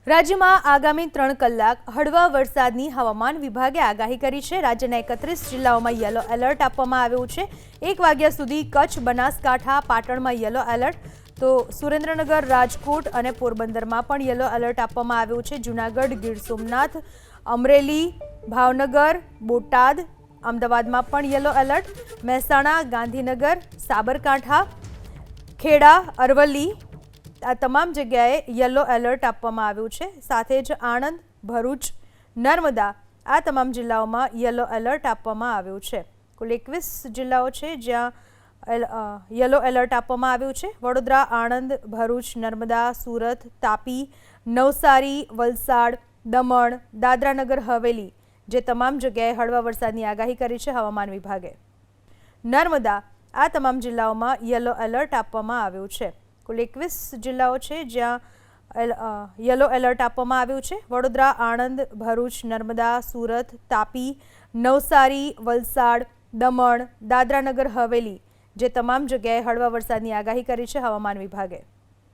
રાજ્યમાં આગામી 3 કલાક હળવા વરસાદની હવામાન વિભાગે આગાહી કરી છે। રાજ્યના 31 જિલ્લાઓમાં યલો એલર્ટ આપવામાં આવ્યું છે। 1 વાગ્યા સુધી કચ્છ, બનાસકાંઠા, પાટણમાં યલો એલર્ટ, તો સુરેન્દ્રનગર, રાજકોટ અને પોરબંદરમાં પણ યલો એલર્ટ આપવામાં આવ્યું છે। જૂનાગઢ, ગીર સોમનાથ, અમરેલી, ભાવનગર, બોટાદ, અમદાવાદમાં પણ યલો એલર્ટ, મહેસાણા, ગાંધીનગર, સાબરકાંઠા, ખેડા, અરવલ્લી આ તમામ જગ્યાએ યલો એલર્ટ આપવામાં આવ્યું છે। સાથે જ આણંદ, ભરૂચ, નર્મદા આ તમામ જિલ્લાઓમાં યલો એલર્ટ આપવામાં આવ્યું છે। કુલ 21 જિલ્લાઓ છે જ્યાં યલો એલર્ટ આપવામાં આવ્યું છે। વડોદરા, આણંદ, ભરૂચ, નર્મદા, સુરત, તાપી, નવસારી, વલસાડ, દમણ, દાદરાનગર હવેલી જે તમામ જગ્યાએ હળવા વરસાદની આગાહી કરી છે હવામાન વિભાગે। નર્મદા આ તમામ જિલ્લાઓમાં યલો એલર્ટ આપવામાં આવ્યું છે। કુલ 21 જિલ્લાઓ છે જ્યાં યલો એલર્ટ આપવામાં આવ્યું છે। વડોદરા, આણંદ, ભરૂચ, નર્મદા, સુરત, તાપી, નવસારી, વલસાડ, દમણ, દાદરાનગર હવેલી જે તમામ જગ્યાએ હળવા વરસાદની આગાહી કરી છે હવામાન વિભાગે।